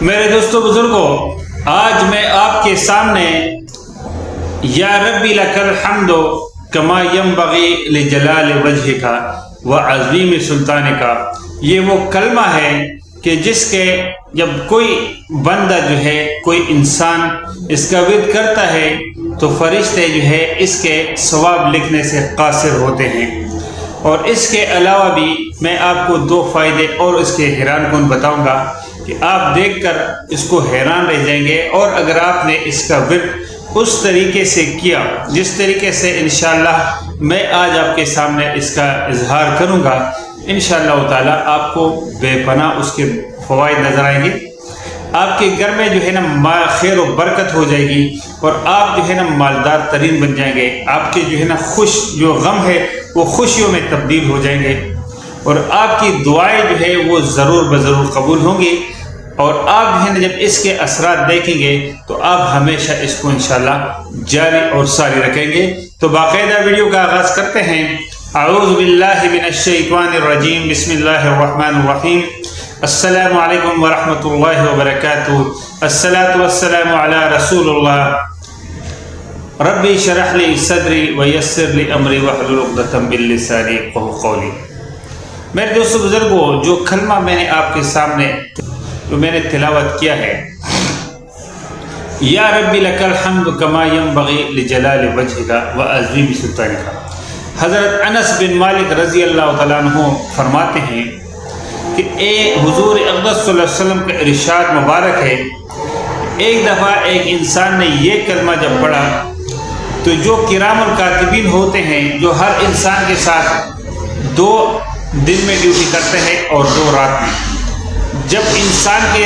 میرے دوستوں بزرگوں، آج میں آپ کے سامنے یا ربی لک الحمد کما ینبغی لجلال وجہک وعظیم سلطانک، یہ وہ کلمہ ہے کہ جس کے جب کوئی بندہ جو ہے، کوئی انسان اس کا ورد کرتا ہے تو فرشتے جو ہے اس کے ثواب لکھنے سے قاصر ہوتے ہیں۔ اور اس کے علاوہ بھی میں آپ کو دو فائدے اور اس کے حیران کن بتاؤں گا کہ آپ دیکھ کر اس کو حیران رہ جائیں گے، اور اگر آپ نے اس کا ورد اس طریقے سے کیا جس طریقے سے انشاءاللہ میں آج آپ کے سامنے اس کا اظہار کروں گا، انشاءاللہ تعالی آپ کو بے پناہ اس کے فوائد نظر آئیں گے۔ آپ کے گھر میں جو ہے نا خیر و برکت ہو جائے گی، اور آپ جو ہے نا مالدار ترین بن جائیں گے۔ آپ کے جو ہے نا جو غم ہے وہ خوشیوں میں تبدیل ہو جائیں گے، اور آپ کی دعائیں جو ہے وہ ضرور بضرور قبول ہوں گی، اور آپ جو ہے نا جب اس کے اثرات دیکھیں گے تو آپ ہمیشہ اس کو انشاءاللہ جاری اور ساری رکھیں گے۔ تو باقاعدہ ویڈیو کا آغاز کرتے ہیں۔ اعوذ باللہ من الشیطان الرجیم، بسم اللہ الرحمن الرحیم۔ السلام علیکم ورحمۃ اللہ وبرکاتہ۔ الصلاۃ والسلام علی رسول اللہ۔ ربی اشرح لی صدری ویسر لی امری واحلل عقدۃ من لسانی یفقہوا قولی۔ میرے دوستو بزرگوں، جو کلمہ میں نے آپ کے سامنے جو میں نے تلاوت کیا ہے، یا ربی لک الحمد کما ینبغی لجلال وجہک وعظیم سلطانک، حضرت انس بن مالک رضی اللہ تعالیٰ عنہ فرماتے ہیں کہ حضور اقدس صلی اللہ علیہ وسلم کا ارشاد مبارک ہے، ایک دفعہ ایک انسان نے یہ کلمہ جب پڑھا تو جو کرام الکاتبین ہوتے ہیں، جو ہر انسان کے ساتھ 2 دن میں ڈیوٹی کرتے ہیں اور 2 رات میں، جب انسان کے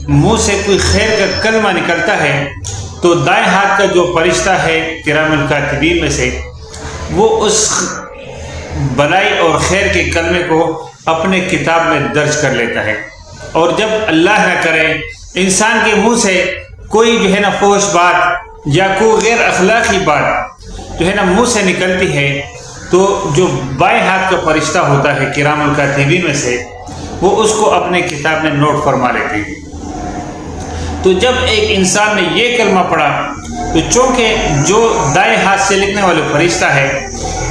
منہ سے کوئی خیر کا کلمہ نکلتا ہے تو دائیں ہاتھ کا جو فرشتہ ہے کرام الکاتبین میں سے، وہ اس بلائی اور خیر کے کلمے کو اپنے کتاب میں درج کر لیتا ہے۔ اور جب اللہ نہ کرے انسان کے منہ سے کوئی جو ہے نا فحش بات یا کوئی غیر اخلاقی بات جو ہے نا منہ سے نکلتی ہے، تو جو بائیں ہاتھ کا فرشتہ ہوتا ہے کرام الکاتبین میں سے، وہ اس کو اپنے کتاب میں نوٹ فرما لیتے ہیں۔ تو جب ایک انسان نے یہ کلمہ پڑھا تو چونکہ جو دائیں ہاتھ سے لکھنے والے فرشتہ ہے،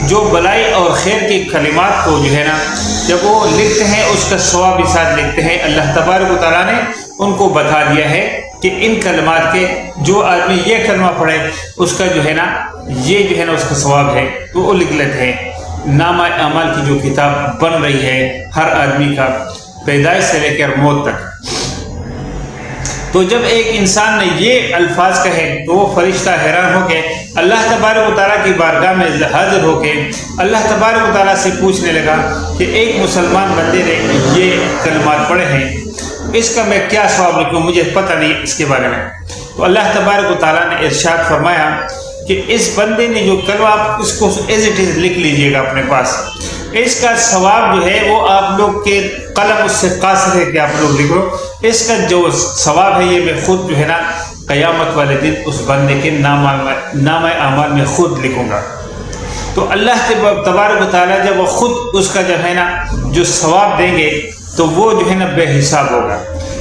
جو بلائی اور خیر کی کلمات کو جو ہے نا جب وہ لکھتے ہیں، اس کا ثواب بھی ساتھ لکھتے ہیں۔ اللہ تبارک و تعالیٰ نے ان کو بتا دیا ہے کہ ان کلمات کے جو آدمی یہ کلمہ پڑھے اس کا جو ہے نا یہ جو ہے نا اس کا ثواب ہے، تو وہ لکھ لیتے ہیں۔ نامہ اعمال کی جو کتاب بن رہی ہے ہر آدمی کا پیدائش سے لے کر موت تک، تو جب ایک انسان نے یہ الفاظ کہے تو وہ فرشتہ حیران ہو کے اللہ تبارک و تعالیٰ کی بارگاہ میں حاضر ہو کے اللہ تبارک و تعالیٰ سے پوچھنے لگا کہ ایک مسلمان بندے نے یہ کلمات پڑھے ہیں، اس کا میں کیا ثواب لکھوں، مجھے پتہ نہیں اس کے بارے میں۔ تو اللہ تبارک و تعالیٰ نے ارشاد فرمایا کہ اس بندے نے جو کلمہ، آپ اس کو ایز اٹ از لکھ لیجئے گا اپنے پاس، اس کا ثواب جو ہے وہ آپ لوگ کے قلم اس سے قاصر ہے کہ آپ لوگ لکھو، اس کا جو ثواب ہے یہ میں خود جو ہے نا قیامت والے دن اس بندے کے نامہ اعمال میں خود لکھوں گا۔ تو اللہ تبارک و تعالیٰ جب وہ خود اس کا جو ہے نا جو ثواب دیں گے تو وہ جو ہے نا بے حساب ہوگا،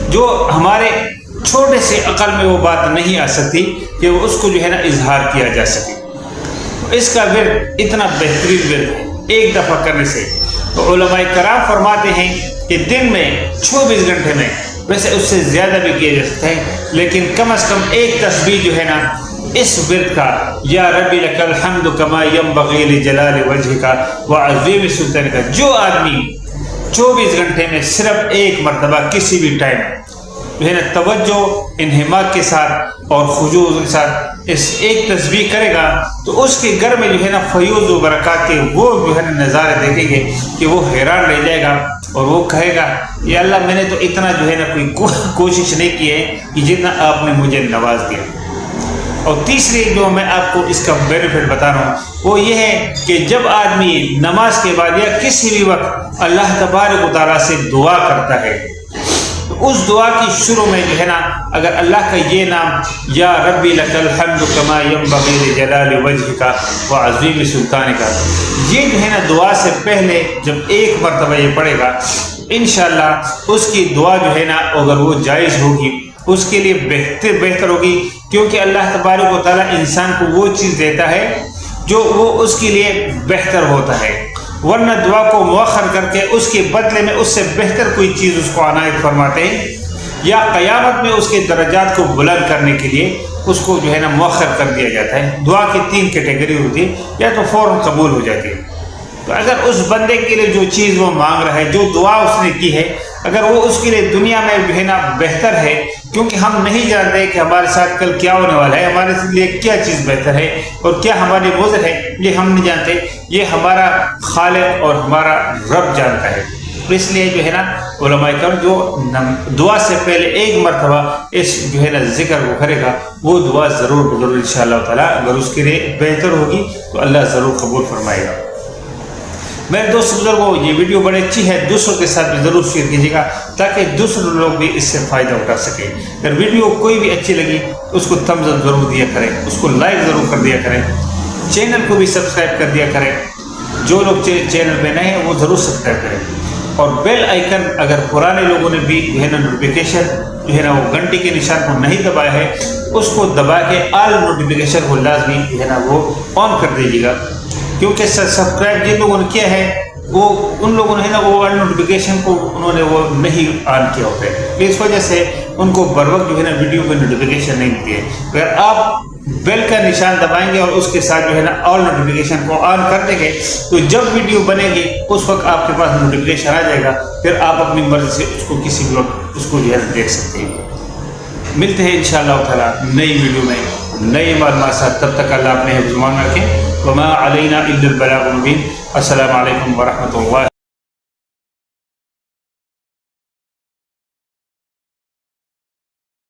جو ہمارے چھوٹے سے عقل میں وہ بات نہیں آ سکتی کہ وہ اس کو جو ہے نا اظہار کیا جا سکے۔ اس کا ورد اتنا بہترین ورد ہے ایک دفعہ کرنے سے۔ تو علماء کرام فرماتے ہیں کہ دن میں 24 گھنٹے میں، ویسے اس سے زیادہ بھی کیا جا سکتا ہے، لیکن کم از کم ایک تسبیح جو ہے نا اس ورد کا، یا ربی لک الحمد کما ینبغی لجلال وجہک وعظیم سلطانک، جو آدمی 24 گھنٹے میں صرف ایک مرتبہ کسی بھی ٹائم جو ہے نا توجہ انہماک کے ساتھ اور خضوع کے ساتھ اس ایک تسبیح کرے گا تو اس کے گھر میں جو ہے نا فیوز و برکات کے وہ جو ہے نا نظارے دیکھیں گے کہ وہ حیران رہ جائے گا، اور وہ کہے گا یا اللہ میں نے تو اتنا جو ہے نا کوئی کوشش نہیں کی ہے کہ جتنا آپ نے مجھے نواز دیا۔ اور تیسری جو میں آپ کو اس کا بینیفٹ بتا رہا ہوں وہ یہ ہے کہ جب آدمی نماز کے بعد یا کسی بھی وقت اللہ تبارک و تعالیٰ سے دعا کرتا ہے تو اس دعا کی شروع میں جو ہے نا اگر اللہ کا یہ نام یا ربی لک الحمد کما ینبغی لجلال وجہک وعظیم سلطانک، یہ جو ہے نا دعا سے پہلے جب ایک مرتبہ یہ پڑھے گا انشاءاللہ اس کی دعا جو ہے نا اگر وہ جائز ہوگی اس کے لیے بہتر ہوگی، کیونکہ اللہ تبارک و تعالیٰ انسان کو وہ چیز دیتا ہے جو وہ اس کے لیے بہتر ہوتا ہے، ورنہ دعا کو مؤخر کر کے اس کے بدلے میں اس سے بہتر کوئی چیز اس کو عنایت فرماتے ہیں، یا قیامت میں اس کے درجات کو بلند کرنے کے لیے اس کو جو ہے نا مؤخر کر دیا جاتا ہے۔ دعا کی 3 کیٹیگری ہوتی ہے، یا تو فوراً قبول ہو جاتی ہے۔ تو اگر اس بندے کے لیے جو چیز وہ مانگ رہا ہے، جو دعا اس نے کی ہے، اگر وہ اس کے لیے دنیا میں جو ہے نا بہتر ہے، کیونکہ ہم نہیں جانتے کہ ہمارے ساتھ کل کیا ہونے والا ہے، ہمارے لیے کیا چیز بہتر ہے اور کیا ہمارے مضر ہے، یہ ہم نہیں جانتے، یہ ہمارا خالق اور ہمارا رب جانتا ہے۔ اس لیے جو ہے نا علماء کرام جو دعا سے پہلے ایک مرتبہ اس جو ہے نا ذکر کو کرے گا، وہ دعا ضرور انشاءاللہ تعالیٰ اگر اس کے لیے بہتر ہوگی تو اللہ ضرور قبول فرمائے گا۔ میرے دوست بزرگوں، یہ ویڈیو بڑی اچھی ہے، دوسروں کے ساتھ بھی ضرور شیئر کیجیے گا تاکہ دوسرے لوگ بھی اس سے فائدہ اٹھا سکیں۔ اگر ویڈیو کوئی بھی اچھی لگی اس کو تھمز اپ ضرور دیا کریں، اس کو لائک ضرور کر دیا کریں، چینل کو بھی سبسکرائب کر دیا کریں، جو لوگ چینل پہ نئے ہیں وہ ضرور سبسکرائب کریں، اور بیل آئیکن اگر پرانے لوگوں نے بھی جو ہے نا نوٹیفیکیشن جو ہے نا وہ گھنٹی کے نشان کو نہیں دبایا ہے اس کو دبا کے آل نوٹیفیکیشن کو لازمی جو ہے نا وہ آن کر دیجیے گا، کیونکہ سبسکرائب جن لوگوں نے کیا ہے وہ ان لوگوں نے ہے نا وہ آل نوٹیفیکیشن کو انہوں نے وہ نہیں آن کیا ہوتا ہے، اس وجہ سے ان کو بر وقت جو ہے نا ویڈیو کی نوٹیفیکیشن نہیں ملتی ہے۔ اگر آپ بیل کا نشان دبائیں گے اور اس کے ساتھ جو ہے نا آل نوٹیفیکیشن کو آن کر دیں گے تو جب ویڈیو بنے گی اس وقت آپ کے پاس نوٹیفیکیشن آ جائے گا، پھر آپ اپنی مرضی سے اس کو کسی بھی وقت اس کو جو ہے دیکھ سکتے ہیں۔ ملتے ہیں انشاءاللہ تعالیٰ نئی ویڈیو میں نئی معلومات ساتھ، تب تک اللہ اپنے حفظ مان رکھیں۔ وما علینا الا البلاغ المبین۔ السلام علیکم ورحمۃ اللہ۔